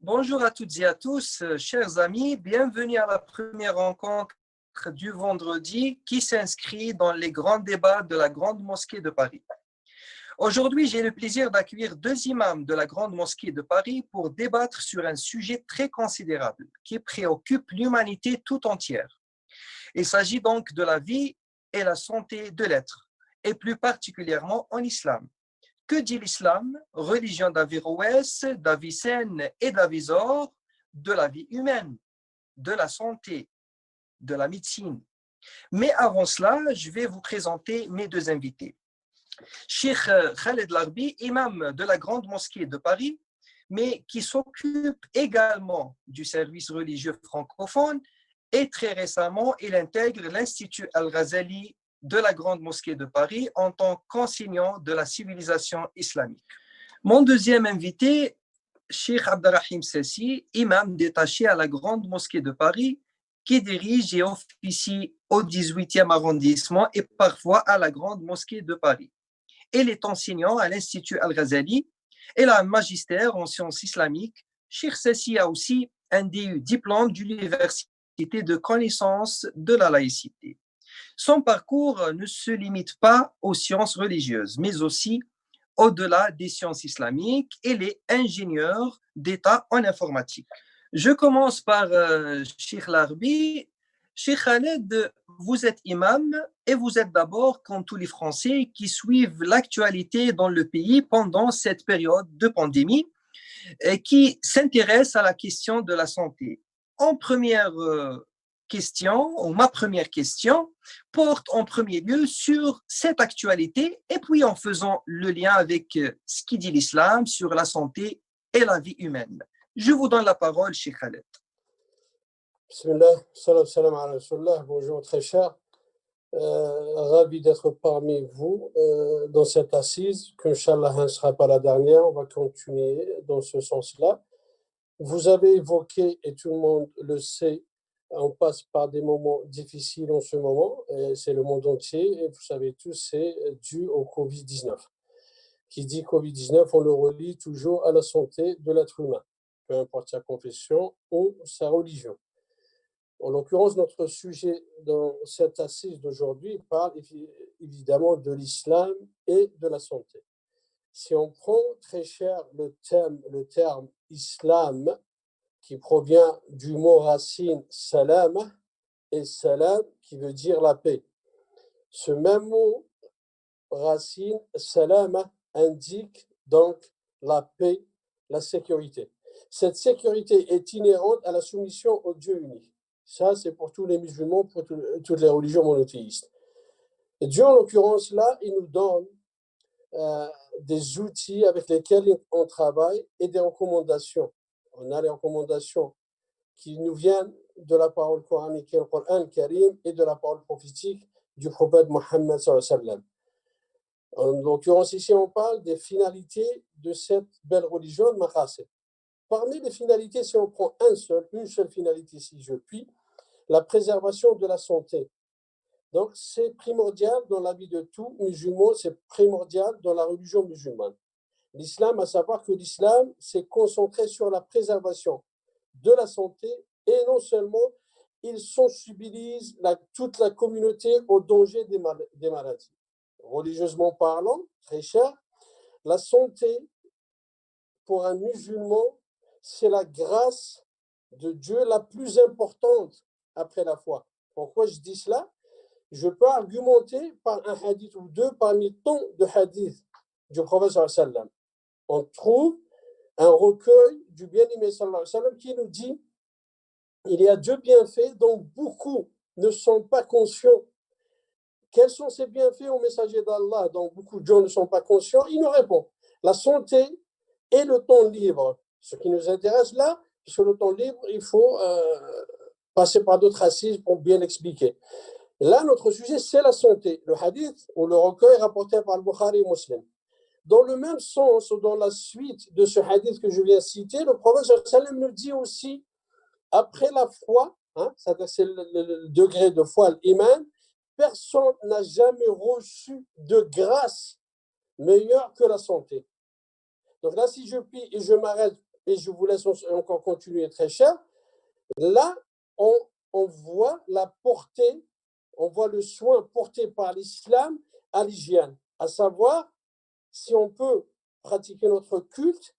Bonjour à toutes et à tous, chers amis, bienvenue à la première rencontre du vendredi qui s'inscrit dans les grands débats de la Grande Mosquée de Paris. Aujourd'hui, j'ai le plaisir d'accueillir deux imams de la Grande Mosquée de Paris pour débattre sur un sujet très considérable qui préoccupe l'humanité tout entière. Il s'agit donc de la vie et la santé de l'être, et plus particulièrement en islam. Que dit l'islam, religion d'Averroès, d'Avicenne et d'Avisor, de la vie humaine, de la santé, de la médecine? Mais avant cela, je vais vous présenter mes deux invités. Cheikh Khaled Larbi, imam de la Grande Mosquée de Paris, mais qui s'occupe également du service religieux francophone, et très récemment, il intègre l'Institut Al-Ghazali de la Grande Mosquée de Paris en tant qu'enseignant de la civilisation islamique. Mon deuxième invité, Cheikh Abderrahim Sassi, imam détaché à la Grande Mosquée de Paris, qui dirige et officie au 18e arrondissement et parfois à la Grande Mosquée de Paris. Il est enseignant à l'Institut Al-Ghazali et a un magistère en sciences islamiques. Cheikh Sassi a aussi un DU, diplôme de l'Université de connaissance de la laïcité. Son parcours ne se limite pas aux sciences religieuses, mais aussi au-delà des sciences islamiques. Il est ingénieur d'État en informatique. Je commence par Cheikh Larbi. Cheikh Khaled, vous êtes imam et vous êtes d'abord, comme tous les Français, qui suivent l'actualité dans le pays pendant cette période de pandémie et qui s'intéressent à la question de la santé. En première question, ou ma première question, porte en premier lieu sur cette actualité et puis en faisant le lien avec ce qui dit l'islam sur la santé et la vie humaine. Je vous donne la parole, Cheikh Khaled. Bismillah, salam ala Rasulullah, bonjour très cher. Ravi d'être parmi vous dans cette assise, qu'Inch'Allah ne sera pas la dernière, on va continuer dans ce sens-là. Vous avez évoqué, et tout le monde le sait, on passe par des moments difficiles en ce moment, et c'est le monde entier, et vous savez tous, c'est dû au Covid-19. Qui dit Covid-19, on le relie toujours à la santé de l'être humain, peu importe sa confession ou sa religion. En l'occurrence, notre sujet dans cette assise d'aujourd'hui parle évidemment de l'islam et de la santé. Si on prend, très cher, le terme islam, qui provient du mot racine salam, et salam qui veut dire la paix. Ce même mot racine salam indique donc la paix, la sécurité. Cette sécurité est inhérente à la soumission au Dieu unique. Ça, c'est pour tous les musulmans, pour toutes les religions monothéistes. Et Dieu, en l'occurrence, là, il nous donne des outils avec lesquels on travaille et des recommandations. On a les recommandations qui nous viennent de la parole coranique, le Coran Karim, et de la parole prophétique du prophète Mohammed sallallahu alayhi wa sallam. En l'occurrence, ici, on parle des finalités de cette belle religion, de Maqasid. Parmi les finalités, si on prend une seule finalité, si je puis, la préservation de la santé. Donc, c'est primordial dans la vie de tout musulman, c'est primordial dans la religion musulmane. L'islam, à savoir que l'islam s'est concentré sur la préservation de la santé et non seulement, il sensibilise toute la communauté au danger des maladies. Religieusement parlant, très cher, la santé pour un musulman, c'est la grâce de Dieu la plus importante après la foi. Pourquoi je dis cela? Je peux argumenter par un hadith ou deux parmi tant de hadiths du prophète sallallahu alayhi wa sallam. On trouve un recueil du bien-aimé sallallahu alayhi wa sallam qui nous dit il y a deux bienfaits dont beaucoup ne sont pas conscients. Quels sont ces bienfaits au messager d'Allah dont beaucoup de gens ne sont pas conscients? Il nous répond la santé et le temps libre. Ce qui nous intéresse là, puisque le temps libre, il faut passer par d'autres assises pour bien l'expliquer. Là, notre sujet, c'est la santé. Le hadith ou le recueil rapporté par le Bukhari et Muslim. Dans le même sens, dans la suite de ce hadith que je viens citer, le prophète sallallahu alayhi wa sallam nous dit aussi, après la foi, c'est-à-dire c'est le degré de foi, l'iman, personne n'a jamais reçu de grâce meilleure que la santé. Donc là, si je puis et je m'arrête et je vous laisse encore continuer, très cher. Là, on voit la portée, on voit le soin porté par l'islam à l'hygiène, à savoir si on peut pratiquer notre culte,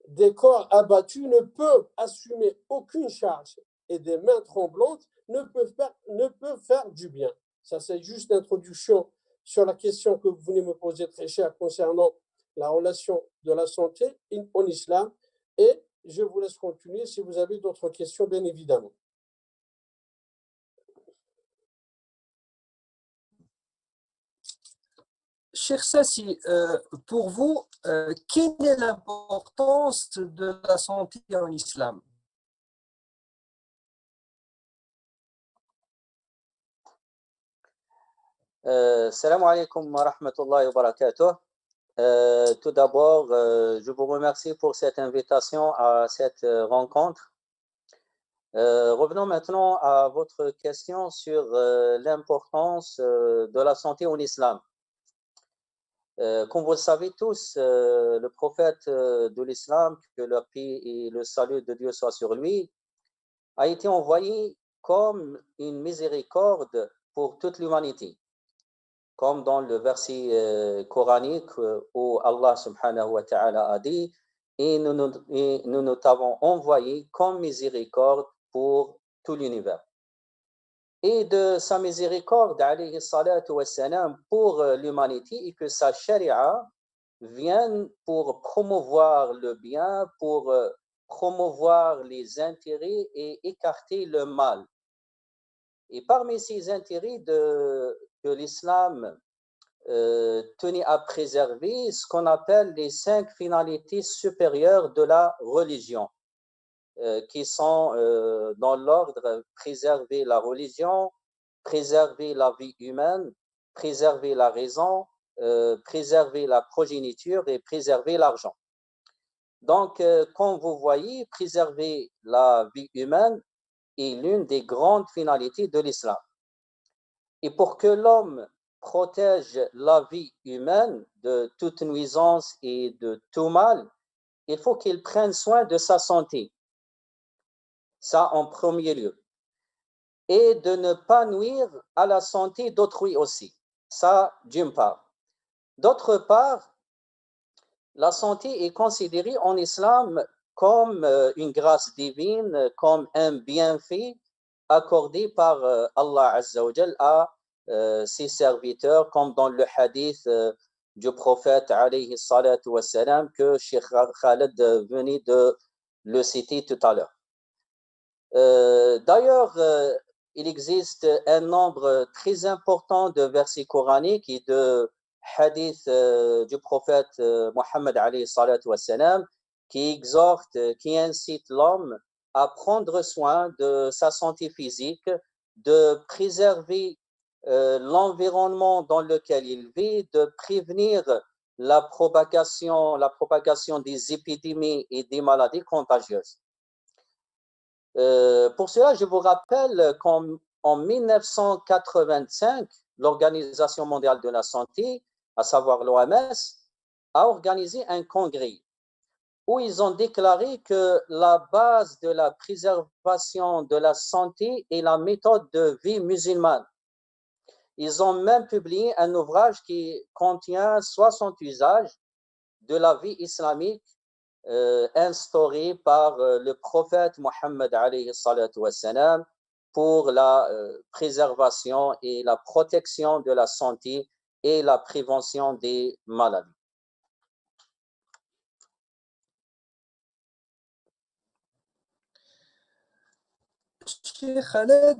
des corps abattus ne peuvent assumer aucune charge et des mains tremblantes ne peuvent faire du bien. Ça, c'est juste l'introduction sur la question que vous venez me poser, très cher, concernant la relation de la santé en islam. Et je vous laisse continuer si vous avez d'autres questions, bien évidemment. Cher Sassi, pour vous, quelle est l'importance de la santé en islam? Salam alaikum wa rahmatullahi wa barakatuh. Tout d'abord, je vous remercie pour cette invitation à cette rencontre. Revenons maintenant à votre question sur l'importance de la santé en islam. Comme vous le savez tous, le prophète de l'islam, que la paix et le salut de Dieu soient sur lui, a été envoyé comme une miséricorde pour toute l'humanité. Comme dans le verset coranique où Allah subhanahu wa ta'ala a dit « Et nous t'avons envoyé comme miséricorde pour tout l'univers ». Et de sa miséricorde, alayhi salatu wassalam, pour l'humanité, et que sa sharia vienne pour promouvoir le bien, pour promouvoir les intérêts et écarter le mal. Et parmi ces intérêts que l'islam tenait à préserver, ce qu'on appelle les 5 finalités supérieures de la religion, qui sont dans l'ordre préserver la religion, préserver la vie humaine, préserver la raison, préserver la progéniture et préserver l'argent. Donc, comme vous voyez, préserver la vie humaine est l'une des grandes finalités de l'islam. Et pour que l'homme protège la vie humaine de toute nuisance et de tout mal, il faut qu'il prenne soin de sa santé. Ça en premier lieu. Et de ne pas nuire à la santé d'autrui aussi. Ça, d'une part. D'autre part, la santé est considérée en islam comme une grâce divine, comme un bienfait accordé par Allah Azza wa Jal à ses serviteurs, comme dans le hadith du prophète alayhi salatu wassalam que Cheikh Khaled venait de le citer tout à l'heure. D'ailleurs, il existe un nombre très important de versets coraniques et de hadiths du prophète Mohammed alayhi salatu wassalam qui exhorte, qui incite l'homme à prendre soin de sa santé physique, de préserver l'environnement dans lequel il vit, de prévenir la propagation des épidémies et des maladies contagieuses. Pour cela, je vous rappelle qu'en 1985, l'Organisation mondiale de la santé, à savoir l'OMS, a organisé un congrès où ils ont déclaré que la base de la préservation de la santé est la méthode de vie musulmane. Ils ont même publié un ouvrage qui contient 60 usages de la vie islamique instauré par le prophète Mohammed alayhi salatu wassalam pour la préservation et la protection de la santé et la prévention des maladies. Cheikh Khaled,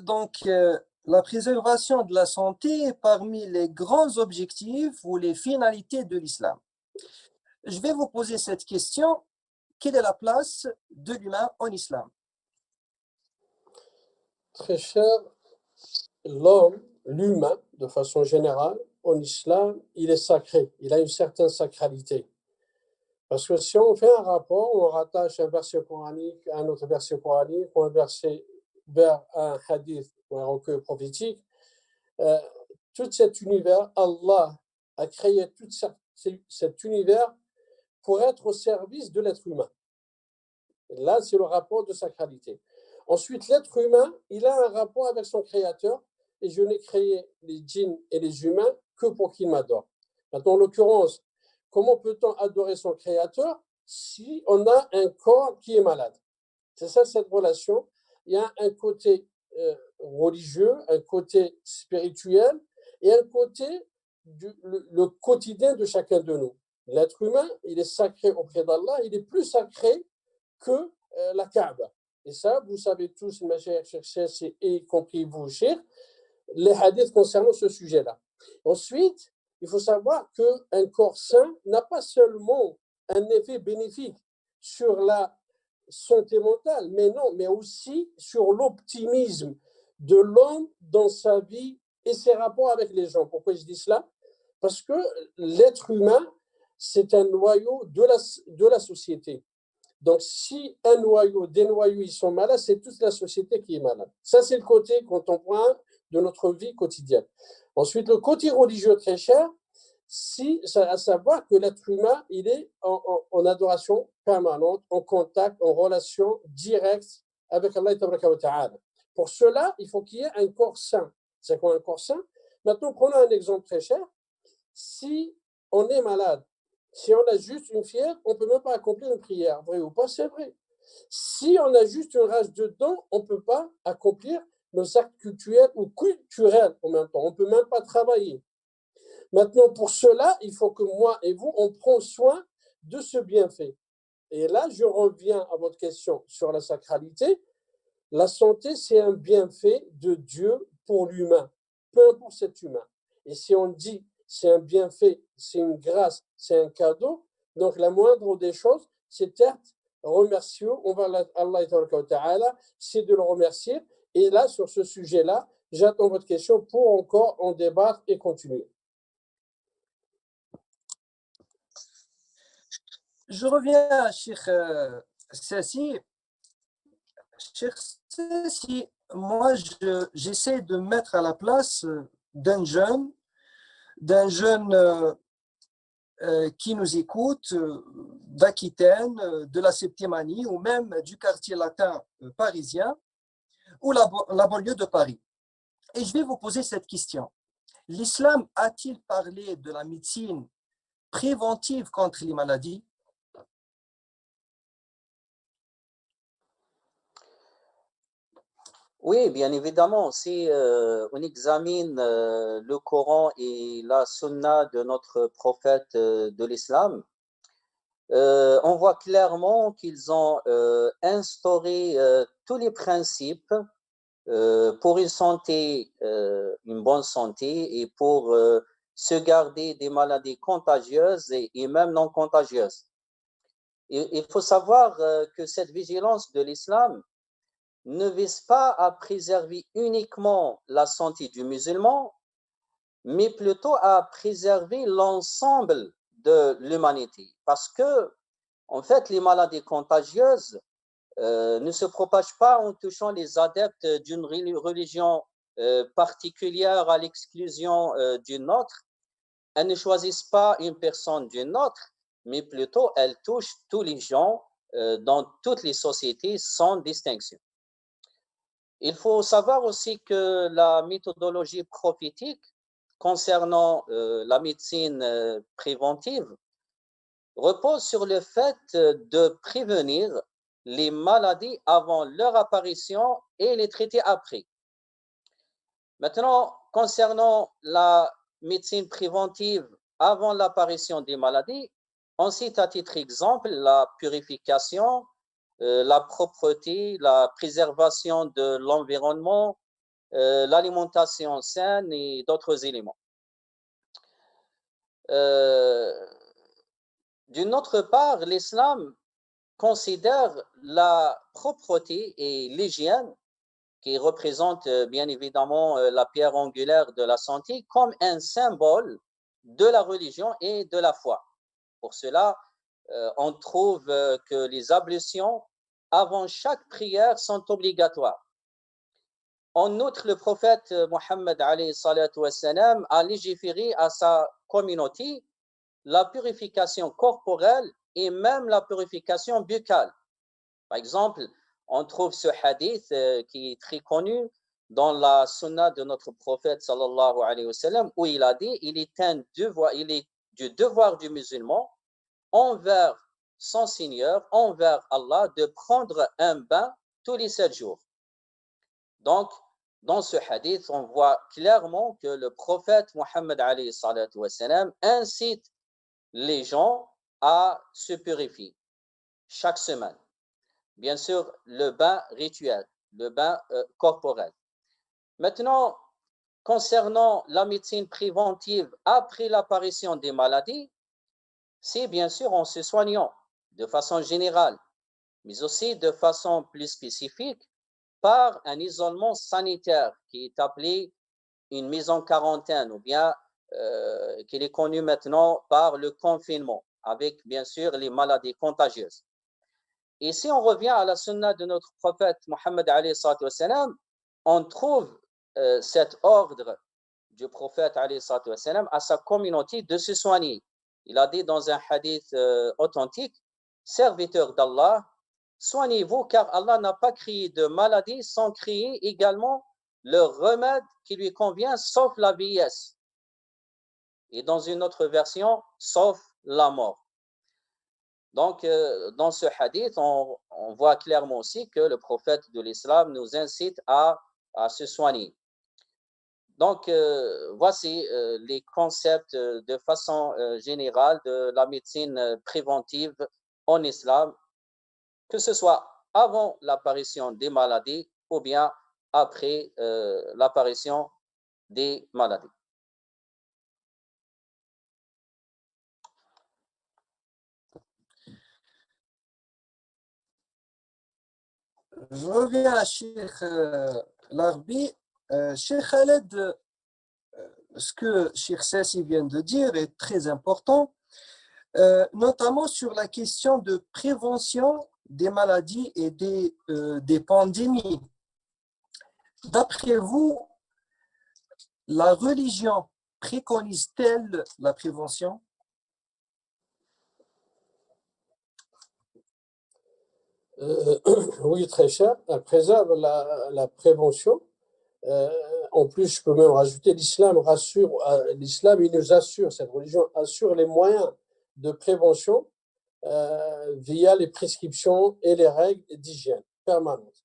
donc la préservation de la santé est parmi les grands objectifs ou les finalités de l'islam. Je vais vous poser cette question. Quelle est la place de l'humain en islam? Très cher, l'homme, l'humain, de façon générale, en islam, il est sacré. Il a une certaine sacralité. Parce que si on fait un rapport, on rattache un verset coranique à un autre verset coranique, ou un verset vers un hadith ou un recueil prophétique, tout cet univers, Allah a créé tout cet univers pour être au service de l'être humain. Là, c'est le rapport de sacralité. Ensuite, l'être humain, il a un rapport avec son créateur, et je n'ai créé les djinns et les humains que pour qu'ils m'adorent. Maintenant, en l'occurrence, comment peut-on adorer son créateur si on a un corps qui est malade? C'est ça, cette relation. Il y a un côté religieux, un côté spirituel et un côté le quotidien de chacun de nous. L'être humain, il est sacré auprès d'Allah, il est plus sacré que la Kaaba. Et ça, vous savez tous, et y compris vous, Cheikh, les hadiths concernant ce sujet-là. Ensuite, il faut savoir qu'un corps sain n'a pas seulement un effet bénéfique sur la santé mentale, mais non, mais aussi sur l'optimisme de l'homme dans sa vie et ses rapports avec les gens. Pourquoi je dis cela? Parce que l'être humain, c'est un noyau de la société. Donc, si un noyau, des noyaux, ils sont malades, c'est toute la société qui est malade. Ça, c'est le côté contemporain de notre vie quotidienne. Ensuite, le côté religieux très cher, à savoir que l'être humain, il est en adoration permanente, en contact, en relation directe avec Allah Ta'ala. Pour cela, il faut qu'il y ait un corps sain. C'est quoi un corps sain? Maintenant, prenons un exemple très cher. Si on est malade, si on a juste une fièvre, on ne peut même pas accomplir une prière. Vrai ou pas? C'est vrai. Si on a juste une rage de dents, on ne peut pas accomplir nos actes culturels ou culturels en même temps. On ne peut même pas travailler. Maintenant, pour cela, il faut que moi et vous, on prenne soin de ce bienfait. Et là, je reviens à votre question sur la sacralité. La santé, c'est un bienfait de Dieu pour l'humain, peu importe cet humain. Et si on dit c'est un bienfait, c'est une grâce, c'est un cadeau, donc la moindre des choses, c'est être remercieux envers Allah, c'est de le remercier. Et là, sur ce sujet-là, j'attends votre question pour encore en débattre et continuer. Je reviens à Cheikh Sassi. Cheikh Sassi, moi, j'essaie de mettre à la place d'un jeune qui nous écoute, d'Aquitaine, de la Septième Année ou même du quartier latin parisien ou la banlieue de Paris. Et je vais vous poser cette question. L'islam a-t-il parlé de la médecine préventive contre les maladies? Oui, bien évidemment, si on examine le Coran et la Sunna de notre prophète de l'islam, on voit clairement qu'ils ont instauré tous les principes pour une santé, une bonne santé et pour se garder des maladies contagieuses et même non contagieuses. Il faut savoir que cette vigilance de l'islam ne vise pas à préserver uniquement la santé du musulman, mais plutôt à préserver l'ensemble de l'humanité. Parce que, en fait, les maladies contagieuses ne se propagent pas en touchant les adeptes d'une religion particulière à l'exclusion d'une autre. Elles ne choisissent pas une personne d'une autre, mais plutôt elles touchent tous les gens dans toutes les sociétés sans distinction. Il faut savoir aussi que la méthodologie prophétique concernant la médecine préventive repose sur le fait de prévenir les maladies avant leur apparition et les traiter après. Maintenant, concernant la médecine préventive avant l'apparition des maladies, on cite à titre exemple la purification, la propreté, la préservation de l'environnement, l'alimentation saine et d'autres éléments. D'une autre part, l'islam considère la propreté et l'hygiène, qui représente bien évidemment la pierre angulaire de la santé, comme un symbole de la religion et de la foi. Pour cela, on trouve que les ablutions avant chaque prière sont obligatoires. En outre, le prophète Mohammed a légiféré à sa communauté la purification corporelle et même la purification buccale. Par exemple, on trouve ce hadith qui est très connu dans la sunna de notre prophète sallallahu alayhi wa sallam, où il a dit il est du devoir du musulman envers son Seigneur, envers Allah, de prendre un bain tous les 7 jours. Donc, dans ce hadith, on voit clairement que le prophète Mohammed alayhi salatu wa sallam incite les gens à se purifier chaque semaine. Bien sûr, le bain rituel, le bain corporel. Maintenant, concernant la médecine préventive après l'apparition des maladies, c'est bien sûr en se soignant de façon générale, mais aussi de façon plus spécifique par un isolement sanitaire qui est appelé une mise en quarantaine ou bien qui est connu maintenant par le confinement, avec bien sûr les maladies contagieuses. Et si on revient à la sunna de notre prophète Mohammed alayhi salatu wa sallam, on trouve cet ordre du prophète alayhi salatu wa sallam à sa communauté de se soigner. Il a dit dans un hadith authentique, serviteurs d'Allah, soignez-vous car Allah n'a pas créé de maladie sans créer également le remède qui lui convient sauf la vieillesse. Et dans une autre version, sauf la mort. Donc, dans ce hadith, on voit clairement aussi que le prophète de l'islam nous incite à se soigner. Donc, voici les concepts de façon générale de la médecine préventive en islam, que ce soit avant l'apparition des maladies ou bien après l'apparition des maladies. Je reviens à Cheikh Larbi. Cheikh Khaled, ce que Cheikh Sassi vient de dire est très important, notamment sur la question de prévention des maladies et des pandémies. D'après vous, la religion préconise-t-elle la prévention? Oui, très cher. Elle préserve la prévention. En plus, je peux même rajouter, l'islam, il nous assure, cette religion assure les moyens de prévention via les prescriptions et les règles d'hygiène permanentes.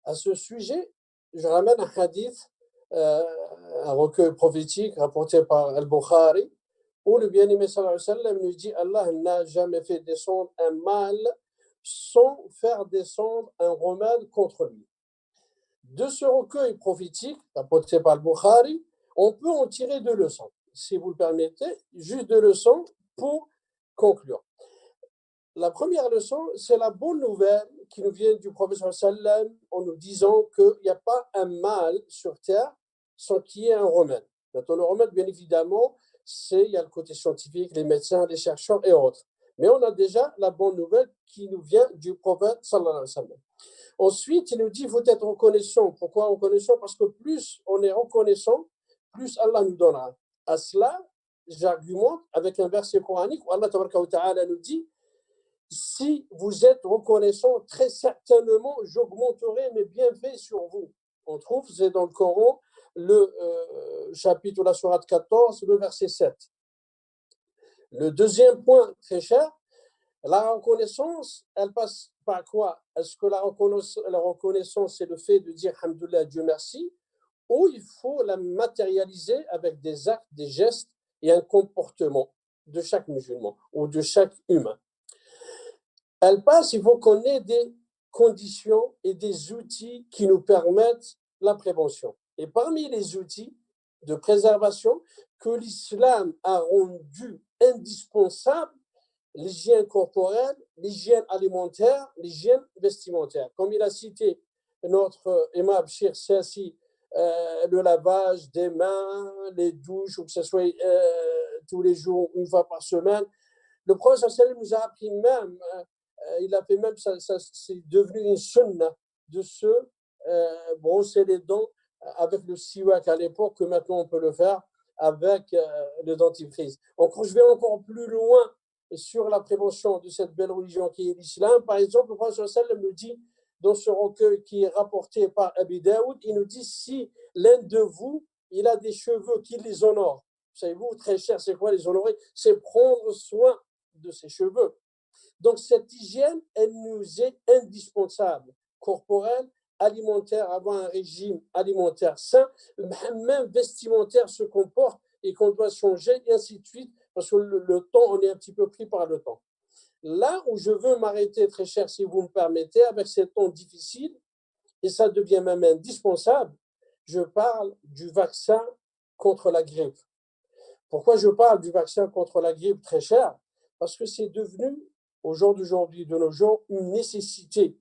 À ce sujet, je ramène un hadith, un recueil prophétique rapporté par Al-Bukhari, où le bien-aimé sallallahu alayhi wa sallam nous dit Allah n'a jamais fait descendre un mal sans faire descendre un remède contre lui. De ce recueil prophétique, rapporté par Al-Bukhari, on peut en tirer 2 leçons. Si vous le permettez, juste 2 leçons pour conclure. La première leçon, c'est la bonne nouvelle qui nous vient du prophète sallam en nous disant qu'il n'y a pas un mal sur terre sans qu'il y ait un remède. Maintenant, le remède, bien évidemment, il y a le côté scientifique, les médecins, les chercheurs et autres. Mais on a déjà la bonne nouvelle qui nous vient du prophète sallallahu alayhi wa sallam. Ensuite, il nous dit qu'il faut être reconnaissant. Pourquoi reconnaissant? Parce que plus on est reconnaissant, plus Allah nous donnera. À cela, j'argumente avec un verset coranique où Allah ta'ala nous dit si vous êtes reconnaissant, très certainement, j'augmenterai mes bienfaits sur vous. On trouve, c'est dans le Coran, le chapitre de la sourate 14, le verset 7. Le deuxième point, très cher, la reconnaissance, elle passe par quoi? Est-ce que la reconnaissance, c'est le fait de dire Alhamdoulilah, Dieu merci, ou il faut la matérialiser avec des actes, des gestes et un comportement de chaque musulman ou de chaque humain? Elle passe, il faut qu'on ait des conditions et des outils qui nous permettent la prévention. Et parmi les outils de préservation que l'islam a rendu indispensable, l'hygiène corporelle, l'hygiène alimentaire, l'hygiène vestimentaire. Comme il a cité notre imam Cheikh Sassi, le lavage des mains, les douches, ou que ce soit tous les jours, une fois par semaine. Le prophète sallallahu nous a appris même, il a fait même, c'est devenu une sunna de se brosser les dents avec le siwak à l'époque, que maintenant on peut le faire avec le dentifrice. Donc, je vais encore plus loin sur la prévention de cette belle religion qui est l'islam. Par exemple, le prophète sallallahu alayhi wa sallam me dit dans ce recueil qui est rapporté par Abi Daoud, il nous dit si l'un de vous, il a des cheveux qui les honorent. Savez-vous, très cher, c'est quoi les honorer? C'est prendre soin de ses cheveux. Donc, cette hygiène, elle nous est indispensable, corporelle, alimentaire, avoir un régime alimentaire sain, même vestimentaire se comporte et qu'on doit changer, et ainsi de suite, parce que le temps, on est un petit peu pris par le temps. Là où je veux m'arrêter, très cher, si vous me permettez, avec ces temps difficiles, et ça devient même indispensable, je parle du vaccin contre la grippe. Pourquoi je parle du vaccin contre la grippe, très cher? Parce que c'est devenu, au jour d'aujourd'hui, de nos jours, une nécessité,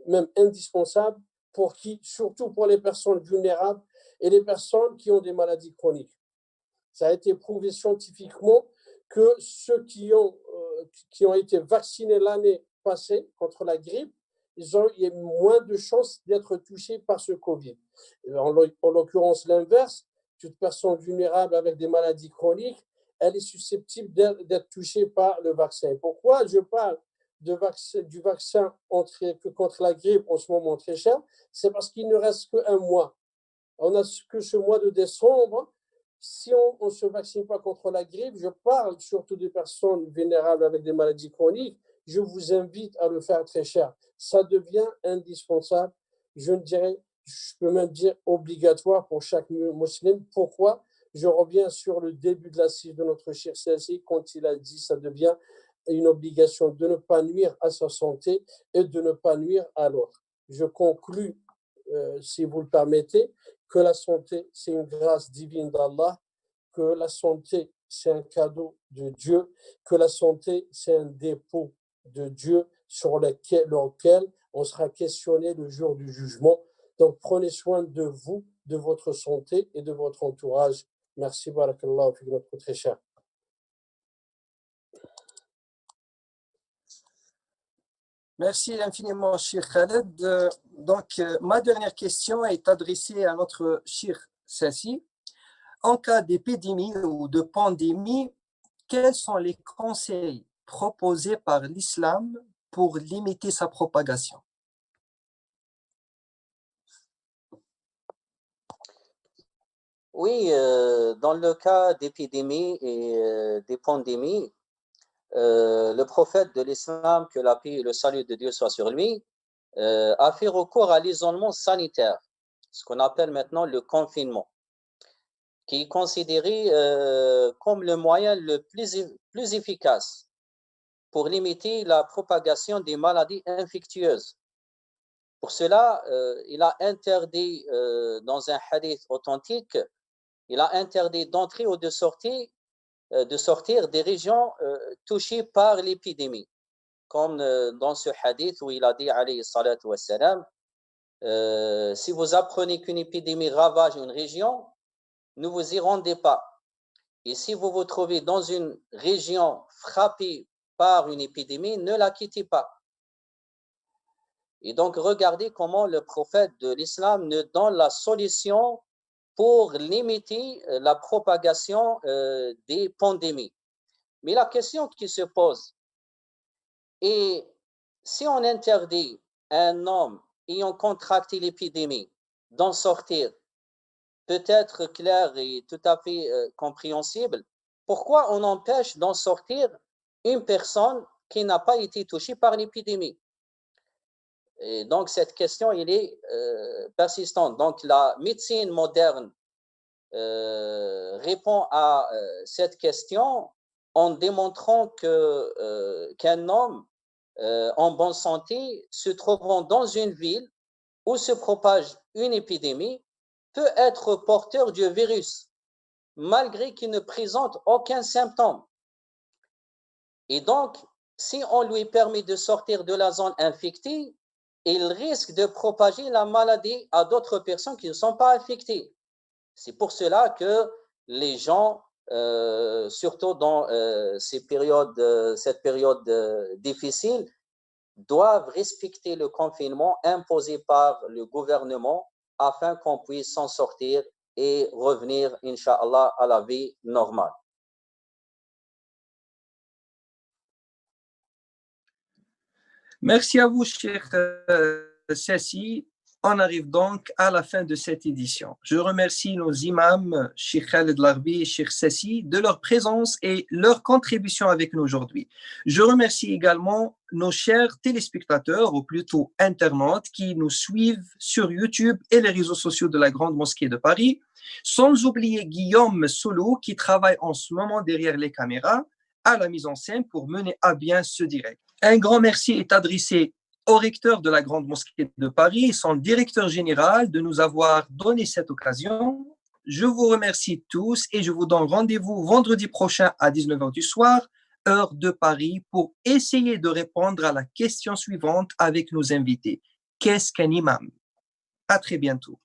même indispensable, pour qui, surtout pour les personnes vulnérables et les personnes qui ont des maladies chroniques. Ça a été prouvé scientifiquement que ceux qui ont été vaccinés l'année passée contre la grippe, il y a moins de chances d'être touchés par ce Covid. En l'occurrence, l'inverse, toute personne vulnérable avec des maladies chroniques, elle est susceptible d'être touchée par le vaccin. Pourquoi je parle du vaccin contre la grippe en ce moment très cher? C'est parce qu'il ne reste qu'un mois. On n'a que ce mois de décembre. Si on ne se vaccine pas contre la grippe, je parle surtout des personnes vulnérables avec des maladies chroniques, je vous invite à le faire, très cher. Ça devient indispensable. Je peux même dire obligatoire pour chaque musulman. Pourquoi? Je reviens sur le début de l'assise de notre cher Sassi, quand il a dit ça devient une obligation de ne pas nuire à sa santé et de ne pas nuire à l'autre. Je conclus, si vous le permettez, que la santé, c'est une grâce divine d'Allah, que la santé, c'est un cadeau de Dieu, que la santé, c'est un dépôt de Dieu sur lequel on sera questionné le jour du jugement. Donc, prenez soin de vous, de votre santé et de votre entourage. Merci, barakallahu fik, notre très cher. Merci infiniment, Cheikh Khaled. Donc, ma dernière question est adressée à notre Cheikh Sassi. En cas d'épidémie ou de pandémie, quels sont les conseils proposés par l'islam pour limiter sa propagation? Oui, dans le cas d'épidémies et des pandémies, le prophète de l'islam, que la paix et le salut de Dieu soient sur lui, a fait recours à l'isolement sanitaire, ce qu'on appelle maintenant le confinement, qui est considéré comme le moyen le plus efficace pour limiter la propagation des maladies infectieuses. Pour cela, il a interdit, dans un hadith authentique, il a interdit d'entrer ou de sortir des régions touchées par l'épidémie. Comme dans ce hadith où il a dit, alayhi salatu wassalam, si vous apprenez qu'une épidémie ravage une région, ne vous y rendez pas. Et si vous vous trouvez dans une région frappée par une épidémie, ne la quittez pas. Et donc, regardez comment le prophète de l'islam nous donne la solution pour limiter la propagation des pandémies. Mais la question qui se pose est, si on interdit un homme ayant contracté l'épidémie d'en sortir, peut-être clair et tout à fait compréhensible, pourquoi on empêche d'en sortir une personne qui n'a pas été touchée par l'épidémie? Et donc, cette question, elle est persistante. Donc, la médecine moderne répond à cette question en démontrant qu'un homme en bonne santé se trouvant dans une ville où se propage une épidémie peut être porteur du virus, malgré qu'il ne présente aucun symptôme. Et donc, si on lui permet de sortir de la zone infectée, il risque de propager la maladie à d'autres personnes qui ne sont pas infectées. C'est pour cela que les gens, surtout dans cette période difficile, doivent respecter le confinement imposé par le gouvernement afin qu'on puisse s'en sortir et revenir, Inch'Allah, à la vie normale. Merci à vous, cher Cécile. On arrive donc à la fin de cette édition. Je remercie nos imams, Cheikh Khaled Larbi et Cheikh Sassi, de leur présence et leur contribution avec nous aujourd'hui. Je remercie également nos chers téléspectateurs, ou plutôt internautes, qui nous suivent sur YouTube et les réseaux sociaux de la Grande Mosquée de Paris, sans oublier Guillaume Solo, qui travaille en ce moment derrière les caméras, à la mise en scène pour mener à bien ce direct. Un grand merci est adressé au recteur de la Grande Mosquée de Paris et son directeur général de nous avoir donné cette occasion. Je vous remercie tous et je vous donne rendez-vous vendredi prochain à 19h du soir, heure de Paris, pour essayer de répondre à la question suivante avec nos invités. Qu'est-ce qu'un imam? À très bientôt.